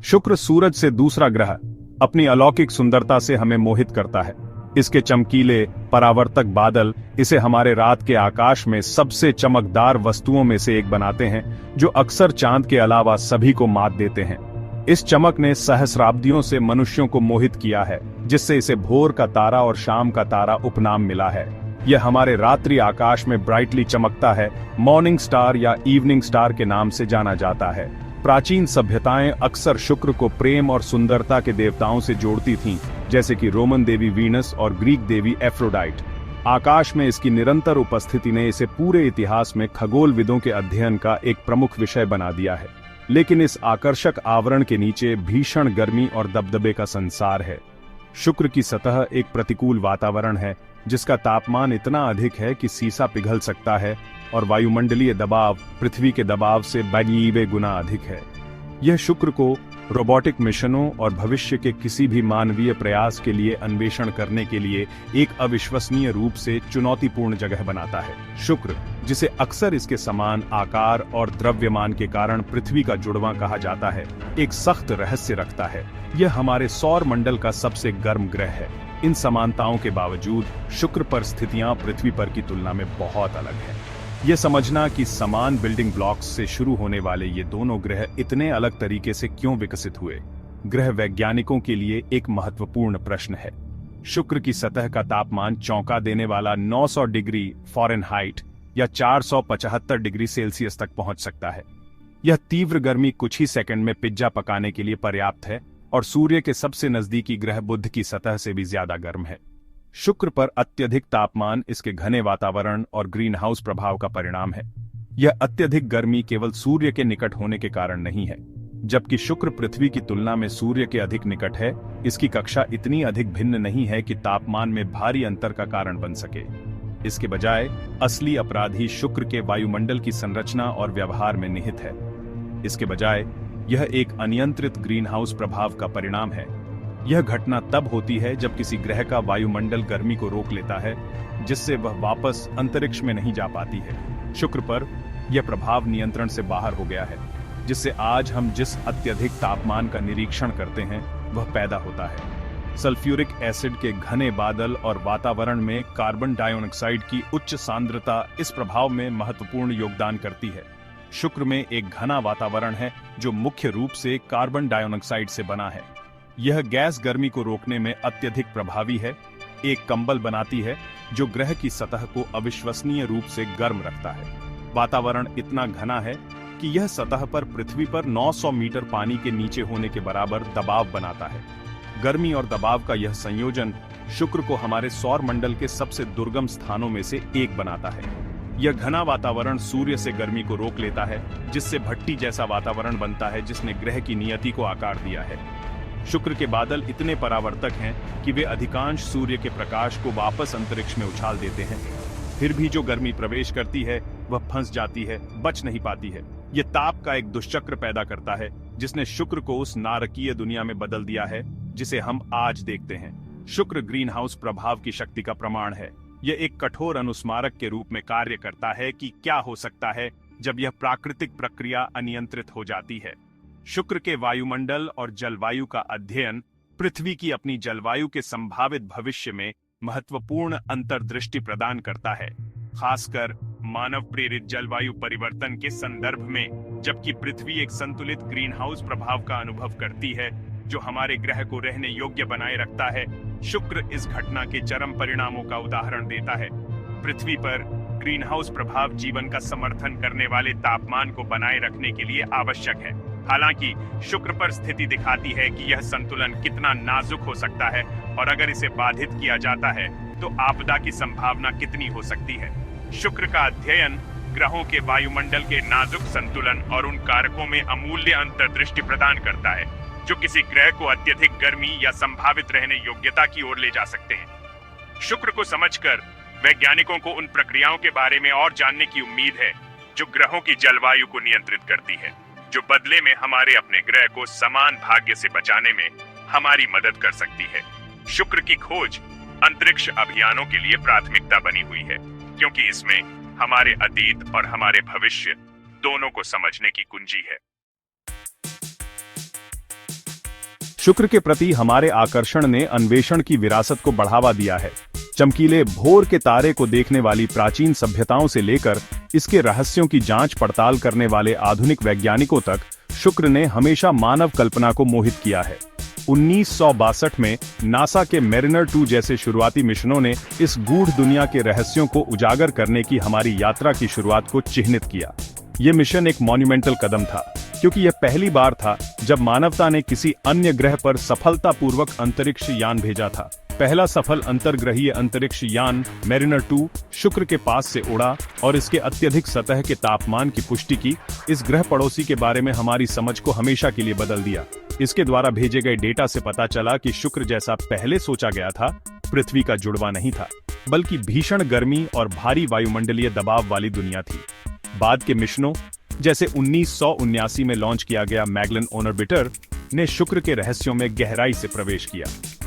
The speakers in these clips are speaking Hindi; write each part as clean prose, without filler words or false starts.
शुक्र सूरज से दूसरा ग्रह अपनी अलौकिक सुंदरता से हमें मोहित करता है। इसके चमकीले परावर्तक बादल इसे हमारे रात के आकाश में सबसे चमकदार वस्तुओं में से एक बनाते हैं, जो अक्सर चांद के अलावा सभी को मात देते हैं। इस चमक ने सहस्राब्दियों से मनुष्यों को मोहित किया है, जिससे इसे भोर का तारा और शाम का तारा उपनाम मिला है। यह हमारे रात्रि आकाश में ब्राइटली चमकता है, मॉर्निंग स्टार या इवनिंग स्टार के नाम से जाना जाता है। प्राचीन सभ्यताएं अक्सर शुक्र को प्रेम और सुंदरता के देवताओं से जोड़ती थीं, जैसे कि रोमन देवी वीनस और ग्रीक देवी एफ्रोडाइट। आकाश में इसकी निरंतर उपस्थिति ने इसे पूरे इतिहास में खगोलविदों के अध्ययन का एक प्रमुख विषय बना दिया है। लेकिन इस आकर्षक आवरण के नीचे भीषण गर्मी और दबदबे का संसार है। शुक्र की सतह एक प्रतिकूल वातावरण है, जिसका तापमान इतना अधिक है कि सीसा पिघल सकता है और वायुमंडलीय दबाव पृथ्वी के दबाव से 92 गुना अधिक है। यह शुक्र को रोबोटिक मिशनों और भविष्य के किसी भी मानवीय प्रयास के लिए अन्वेषण करने के लिए एक अविश्वसनीय रूप से चुनौतीपूर्ण जगह बनाता है। शुक्र, जिसे अक्सर इसके समान आकार और द्रव्यमान के कारण पृथ्वी का जुड़वां कहा जाता है, एक सख्त रहस्य रखता है। यह हमारे सौर मंडल का सबसे गर्म ग्रह है। इन समानताओं के बावजूद शुक्र पर स्थितियां पृथ्वी पर की तुलना में बहुत अलग है। यह समझना कि समान बिल्डिंग ब्लॉक्स से शुरू होने वाले ये दोनों ग्रह इतने अलग तरीके से क्यों विकसित हुए, ग्रह वैज्ञानिकों के लिए एक महत्वपूर्ण प्रश्न है। शुक्र की सतह का तापमान चौंका देने वाला 900 डिग्री फ़ारेनहाइट या 475 डिग्री सेल्सियस तक पहुंच सकता है। यह तीव्र गर्मी कुछ ही सेकंड में पिज्जा पकाने के लिए पर्याप्त है और सूर्य के सबसे नजदीकी ग्रह बुध की सतह से भी ज्यादा गर्म है। शुक्र पर अत्यधिक तापमान इसके घने वातावरण और ग्रीन हाउस प्रभाव का परिणाम है। यह अत्यधिक गर्मी केवल सूर्य के निकट होने के कारण नहीं है। जबकि शुक्र पृथ्वी की तुलना में सूर्य के अधिक निकट है, इसकी कक्षा इतनी अधिक भिन्न नहीं है कि तापमान में भारी अंतर का कारण बन सके। इसके बजाय असली अपराधी शुक्र के वायुमंडल की संरचना और व्यवहार में निहित है। इसके बजाय यह एक अनियंत्रित ग्रीन हाउस प्रभाव का परिणाम है। यह घटना तब होती है जब किसी ग्रह का वायुमंडल गर्मी को रोक लेता है, जिससे वह वापस अंतरिक्ष में नहीं जा पाती है। शुक्र पर यह प्रभाव नियंत्रण से बाहर हो गया है, जिससे आज हम जिस अत्यधिक तापमान का निरीक्षण करते हैं वह पैदा होता है। सल्फ्यूरिक एसिड के घने बादल और वातावरण में कार्बन डाइऑक्साइड की उच्च सांद्रता इस प्रभाव में महत्वपूर्ण योगदान करती है। शुक्र में एक घना वातावरण है जो मुख्य रूप से कार्बन डाइऑक्साइड से बना है। यह गैस गर्मी को रोकने में अत्यधिक प्रभावी है। एक कंबल बनाती है जो ग्रह की सतह को अविश्वसनीय रूप से गर्म रखता है। वातावरण इतना घना है कि यह सतह पर पृथ्वी पर 900 मीटर पानी के नीचे होने के बराबर दबाव बनाता है। गर्मी और दबाव का यह संयोजन शुक्र को हमारे सौर मंडल के सबसे दुर्गम स्थानों में से एक बनाता है। यह घना वातावरण सूर्य से गर्मी को रोक लेता है, जिससे भट्टी जैसा वातावरण बनता है जिसने ग्रह की नियति को आकार दिया है। शुक्र के बादल इतने परावर्तक हैं कि वे अधिकांश सूर्य के प्रकाश को वापस अंतरिक्ष में उछाल देते हैं। फिर भी जो गर्मी प्रवेश करती है वह फंस जाती है, बच नहीं पाती है। यह ताप का एक दुष्चक्र पैदा करता है, जिसने शुक्र को उस नारकीय दुनिया में बदल दिया है जिसे हम आज देखते हैं। शुक्र ग्रीन हाउस प्रभाव की शक्ति का प्रमाण है। यह एक कठोर अनुस्मारक के रूप में कार्य करता है कि क्या हो सकता है जब यह प्राकृतिक प्रक्रिया अनियंत्रित हो जाती है। शुक्र के वायुमंडल और जलवायु का अध्ययन पृथ्वी की अपनी जलवायु के संभावित भविष्य में महत्वपूर्ण अंतर्दृष्टि प्रदान करता है, खासकर मानव प्रेरित जलवायु परिवर्तन के संदर्भ में। जबकि पृथ्वी एक संतुलित ग्रीन हाउस प्रभाव का अनुभव करती है जो हमारे ग्रह को रहने योग्य बनाए रखता है, शुक्र इस घटना के चरम परिणामों का उदाहरण देता है। पृथ्वी पर ग्रीन हाउस प्रभाव जीवन का समर्थन करने वाले तापमान को बनाए रखने के लिए आवश्यक है। हालांकि शुक्र पर स्थिति दिखाती है कि यह संतुलन कितना नाजुक हो सकता है और अगर इसे बाधित किया जाता है तो आपदा की संभावना कितनी हो सकती है। शुक्र का अध्ययन ग्रहों के वायुमंडल के नाजुक संतुलन और उन कारकों में अमूल्य अंतर्दृष्टि प्रदान करता है जो किसी ग्रह को अत्यधिक गर्मी या संभावित रहने योग्यता की ओर ले जा सकते हैं। शुक्र को समझकर वैज्ञानिकों को उन प्रक्रियाओं के बारे में और जानने की उम्मीद है जो ग्रहों की जलवायु को नियंत्रित करती है, जो बदले में हमारे अपने ग्रह को समान भाग्य से बचाने में हमारी मदद कर सकती है। शुक्र की खोज अंतरिक्ष अभियानों के लिए प्राथमिकता बनी हुई है, क्योंकि इसमें हमारे अतीत और हमारे भविष्य दोनों को समझने की कुंजी है। शुक्र के प्रति हमारे आकर्षण ने अन्वेषण की विरासत को बढ़ावा दिया है। चमकीले भोर के तारे को देखने वाली प्राचीन सभ्यताओं से लेकर इसके रहस्यों की जांच पड़ताल करने वाले आधुनिक वैज्ञानिकों तक शुक्र ने हमेशा मानव कल्पना को मोहित किया है। 1962 में नासा के मेरिनर 2 जैसे शुरुआती मिशनों ने इस गूढ़ दुनिया के रहस्यों को उजागर करने की हमारी यात्रा की शुरुआत को चिह्नित किया। ये मिशन एक मॉन्यूमेंटल कदम था, क्योंकि यह पहली बार था जब मानवता ने किसी अन्य ग्रह पर सफलतापूर्वक अंतरिक्ष यान भेजा था। पहला सफल अंतर्ग्रहीय अंतरिक्ष यान मेरिनर 2 शुक्र के पास से उड़ा और इसके अत्यधिक सतह के तापमान की पुष्टि की। इस ग्रह पड़ोसी के बारे में हमारी समझ को हमेशा के लिए बदल दिया। इसके द्वारा भेजे गए डेटा से पता चला कि शुक्र जैसा पहले सोचा गया था, पृथ्वी का जुड़वा नहीं था, बल्कि भीषण गर्मी और भारी वायुमंडलीय दबाव वाली दुनिया थी। बाद के मिशनों जैसे 1979 में लॉन्च किया गया मैगलन ऑर्बिटर ने शुक्र के रहस्यों में गहराई से प्रवेश किया।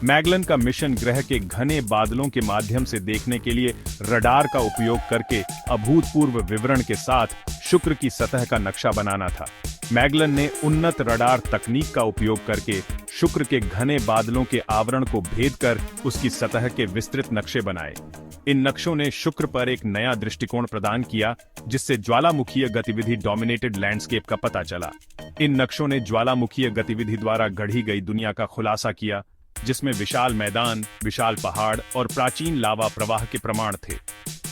मैगलन का मिशन ग्रह के घने बादलों के माध्यम से देखने के लिए रडार का उपयोग करके अभूतपूर्व विवरण के साथ शुक्र की सतह का नक्शा बनाना था। मैगलन ने उन्नत रडार तकनीक का उपयोग करके शुक्र के घने बादलों के आवरण को भेद कर उसकी सतह के विस्तृत नक्शे बनाए। इन नक्शों ने शुक्र पर एक नया दृष्टिकोण प्रदान किया, जिससे ज्वालामुखीय गतिविधि डोमिनेटेड लैंडस्केप का पता चला। इन नक्शों ने ज्वालामुखीय गतिविधि द्वारा गढ़ी गई दुनिया का खुलासा किया, जिसमें विशाल मैदान, विशाल पहाड़ और प्राचीन लावा प्रवाह के प्रमाण थे।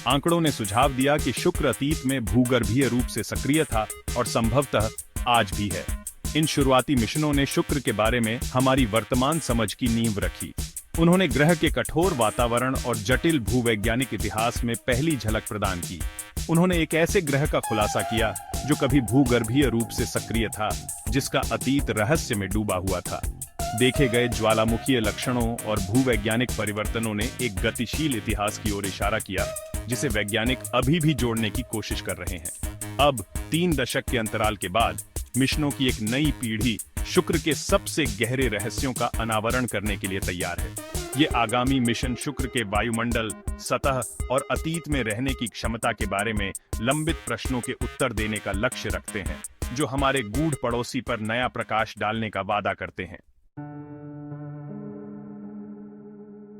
आंकड़ों ने सुझाव दिया कि शुक्र अतीत में भूगर्भीय रूप से सक्रिय था और संभवतः आज भी है। इन शुरुआती मिशनों ने शुक्र के बारे में हमारी वर्तमान समझ की नींव रखी। उन्होंने ग्रह के कठोर वातावरण और जटिल भूवैज्ञानिक इतिहास में पहली झलक प्रदान की। उन्होंने एक ऐसे ग्रह का खुलासा किया जो कभी भूगर्भीय रूप से सक्रिय था, जिसका अतीत रहस्य में डूबा हुआ था। देखे गए ज्वालामुखीय लक्षणों और भूवैज्ञानिक परिवर्तनों ने एक गतिशील इतिहास की ओर इशारा किया, जिसे वैज्ञानिक अभी भी जोड़ने की कोशिश कर रहे हैं। अब 3 दशक के अंतराल के बाद मिशनों की एक नई पीढ़ी शुक्र के सबसे गहरे रहस्यों का अनावरण करने के लिए तैयार है। ये आगामी मिशन शुक्र के वायुमंडल, सतह और अतीत में रहने की क्षमता के बारे में लंबित प्रश्नों के उत्तर देने का लक्ष्य रखते हैं, जो हमारे गूढ़ पड़ोसी पर नया प्रकाश डालने का वादा करते हैं।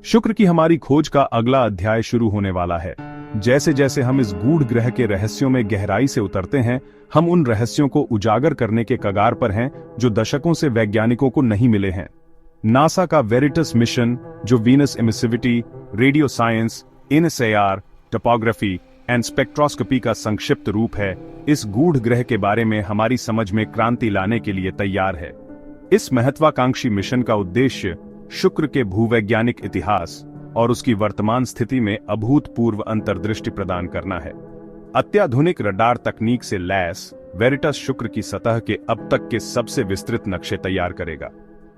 शुक्र की हमारी खोज का अगला अध्याय शुरू होने वाला है। जैसे जैसे हम इस गूढ़ ग्रह के रहस्यों में गहराई से उतरते हैं, हम उन रहस्यों को उजागर करने के कगार पर हैं जो दशकों से वैज्ञानिकों को नहीं मिले हैं। नासा का वेरिटस मिशन, जो Venus emissivity, radio science, NSAR, topography and spectroscopy का संक्षिप्त रूप है, इस गूढ़ ग्रह के बारे में हमारी समझ में क्रांति लाने के लिए तैयार है। इस महत्वाकांक्षी मिशन का उद्देश्य शुक्र के भूवैज्ञानिक इतिहास और उसकी वर्तमान स्थिति में अभूतपूर्व अंतर्दृष्टि प्रदान करना है। अत्याधुनिक रडार तकनीक से लैस वेरिटस शुक्र की सतह के अब तक के सबसे विस्तृत नक्शे तैयार करेगा।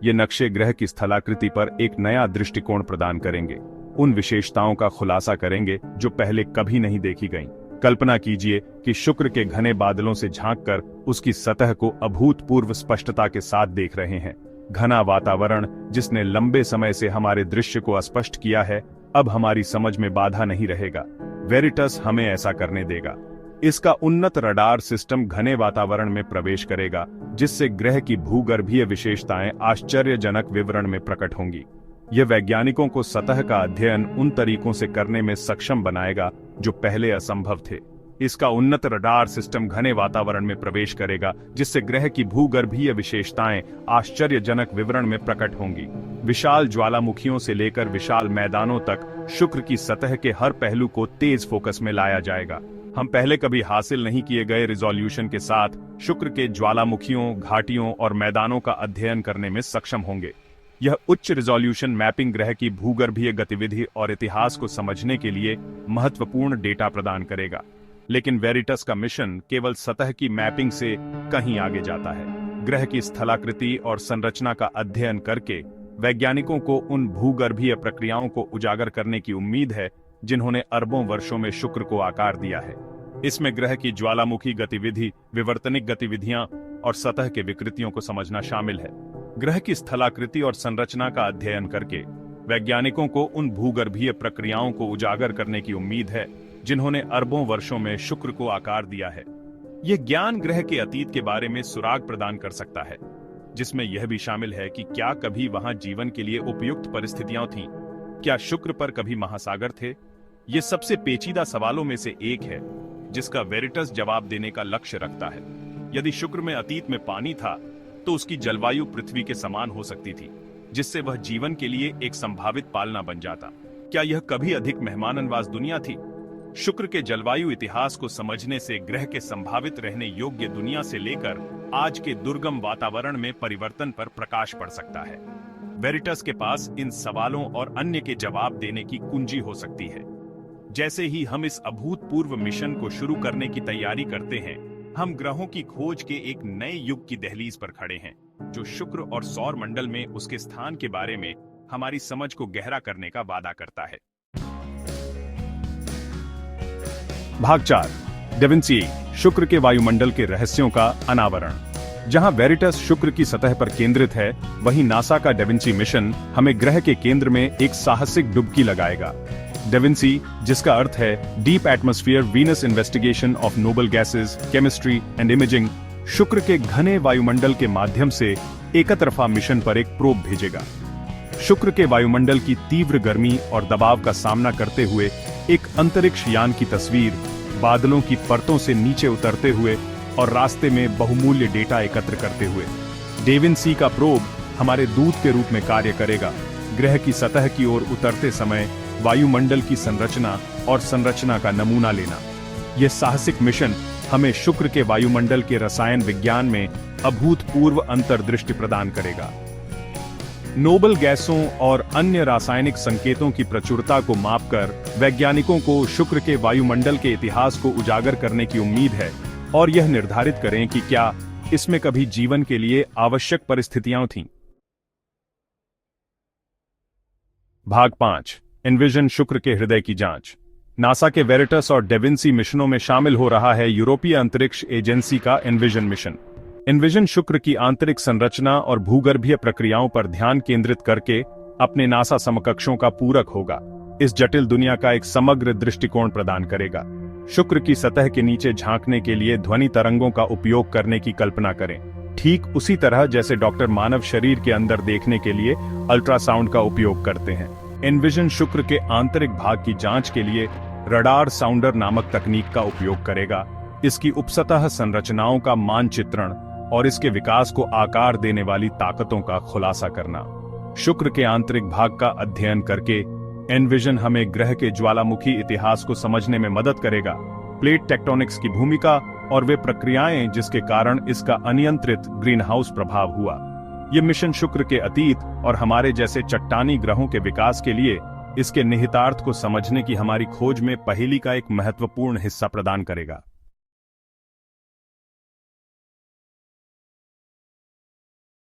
ये नक्शे ग्रह की स्थलाकृति पर एक नया दृष्टिकोण प्रदान करेंगे, उन विशेषताओं का खुलासा करेंगे जो पहले कभी नहीं देखी गईं। कल्पना कीजिए कि शुक्र के घने बादलों से झांककर उसकी सतह को अभूतपूर्व स्पष्टता के साथ देख रहे हैं। घना वातावरण, जिसने लंबे समय से हमारे दृश्य को अस्पष्ट किया है, अब हमारी समझ में बाधा नहीं रहेगा। वेरिटस हमें ऐसा करने देगा। इसका उन्नत रडार सिस्टम घने वातावरण में प्रवेश करेगा, जिससे ग्रह की भूगर्भीय विशेषताएं आश्चर्यजनक विवरण में प्रकट होंगी। यह वैज्ञानिकों को सतह का अध्ययन उन तरीकों से करने में सक्षम बनाएगा जो पहले असंभव थे। इसका उन्नत रडार सिस्टम घने वातावरण में प्रवेश करेगा, जिससे ग्रह की भूगर्भीय विशेषताएं आश्चर्यजनक विवरण में प्रकट होंगी। विशाल ज्वालामुखियों से लेकर विशाल मैदानों तक शुक्र की सतह के हर पहलू को तेज फोकस में लाया जाएगा। हम पहले कभी हासिल नहीं किए गए रिजोल्यूशन के साथ शुक्र के ज्वालामुखियों, घाटियों और मैदानों का अध्ययन करने में सक्षम होंगे। यह उच्च रिजोल्यूशन मैपिंग ग्रह की भूगर्भीय गतिविधि और इतिहास को समझने के लिए महत्वपूर्ण डेटा प्रदान करेगा। लेकिन वेरिटस का मिशन केवल सतह की मैपिंग से कहीं आगे जाता है। ग्रह की स्थलाकृति और संरचना का अध्ययन करके वैज्ञानिकों को उन भूगर्भीय प्रक्रियाओं को उजागर करने की उम्मीद है जिन्होंने अरबों वर्षों में शुक्र को आकार दिया है। इसमें ग्रह की ज्वालामुखी गतिविधि, विवर्तनिक गतिविधियां और सतह के विकृतियों को समझना शामिल है। ग्रह की स्थलाकृति और संरचना का अध्ययन करके वैज्ञानिकों को उन भूगर्भीय प्रक्रियाओं को उजागर करने की उम्मीद है जिन्होंने अरबों वर्षों में शुक्र को आकार दिया है। यह ज्ञान ग्रह के अतीत के बारे में सुराग प्रदान कर सकता है। जिसमें यह भी शामिल है कि क्या कभी वहां जीवन के लिए उपयुक्त परिस्थितियां थीं? क्या शुक्र पर कभी महासागर थे? ये सबसे पेचीदा सवालों में से एक है जिसका वेरिटस जवाब देने का लक्ष्य रखता है। यदि शुक्र में अतीत में पानी था तो उसकी जलवायु पृथ्वी के समान हो सकती थी, जिससे वह जीवन के लिए एक संभावित पालना बन जाता। क्या यह कभी अधिक मेहमाननवाज दुनिया थी? शुक्र के जलवायु इतिहास को समझने से ग्रह के संभावित रहने योग्य दुनिया से लेकर आज के दुर्गम वातावरण में परिवर्तन पर प्रकाश पड़ सकता है। वेरिटस के पास इन सवालों और अन्य के जवाब देने की कुंजी हो सकती है। जैसे ही हम इस अभूतपूर्व मिशन को शुरू करने की तैयारी करते हैं, हम ग्रहों की खोज के एक नए युग की दहलीज पर खड़े हैं, जो शुक्र और सौर मंडल में उसके स्थान के बारे में हमारी समझ को गहरा करने का वादा करता है। भाग 4, डेविंसी, शुक्र के वायुमंडल के रहस्यों का अनावरण। जहां वेरिटस शुक्र की सतह पर केंद्रित है, वहीं नासा का डेविंसी मिशन हमें ग्रह के केंद्र में एक साहसिक डुबकी लगाएगा। डेविंसी, जिसका अर्थ है deep atmosphere Venus investigation of noble gases, chemistry and imaging, शुक्र के घने वायुमंडल के माध्यम से एकतरफा मिशन पर एक प्रोब भेजेगा। शुक्र के वायुमंडल की तीव्र गर्मी और दबाव का सामना करते हुए एक अंतरिक्ष यान की तस्वीर, बादलों की परतों से नीचे उतरते हुए और रास्ते में बहुमूल्य डेटा एकत्र करते हुए। डेविंसी का प्रोब हमारे दूत के रूप में कार्य करेगा, ग्रह की सतह की ओर उतरते समय वायुमंडल की संरचना और संरचना का नमूना लेना। यह साहसिक मिशन हमें शुक्र के वायुमंडल के रसायन विज्ञान में अभूतपूर्व अंतर्दृष्टि प्रदान करेगा। नोबल गैसों और अन्य रासायनिक संकेतों की प्रचुरता को मापकर वैज्ञानिकों को शुक्र के वायुमंडल के इतिहास को उजागर करने की उम्मीद है और यह निर्धारित करें कि क्या इसमें कभी जीवन के लिए आवश्यक परिस्थितियां थीं। भाग 5, एनविजन, शुक्र के हृदय की जांच। नासा के वेरिटस और डेविंसी मिशनों में शामिल हो रहा है यूरोपीय अंतरिक्ष एजेंसी का एनविजन मिशन। एनविजन शुक्र की आंतरिक संरचना और भूगर्भीय प्रक्रियाओं पर ध्यान केंद्रित करके अपने नासा समकक्षों का पूरक होगा। इस जटिल दुनिया का एक समग्र दृष्टिकोण प्रदान करेगा। शुक्र की सतह के नीचे झांकने के लिए ध्वनि तरंगों का उपयोग करने की कल्पना करें, ठीक उसी तरह जैसे डॉक्टर मानव शरीर के अंदर देखने के लिए अल्ट्रासाउंड का उपयोग करते हैं। एनविजन शुक्र के आंतरिक भाग की जांच के लिए रडार साउंडर नामक तकनीक का उपयोग करेगा। इसकी उपसतह संरचनाओं का मानचित्रण और इसके विकास को आकार देने वाली ताकतों का खुलासा करना। शुक्र के आंतरिक भाग का अध्ययन करके एनविजन हमें ग्रह के ज्वालामुखी इतिहास को समझने में मदद करेगा, प्लेट टेक्टोनिक्स की भूमिका और वे प्रक्रियाएं जिसके कारण इसका अनियंत्रित ग्रीनहाउस प्रभाव हुआ। ये मिशन शुक्र के अतीत और हमारे जैसे चट्टानी ग्रहों के विकास के लिए इसके निहितार्थ को समझने की हमारी खोज में पहेली का एक महत्वपूर्ण हिस्सा प्रदान करेगा।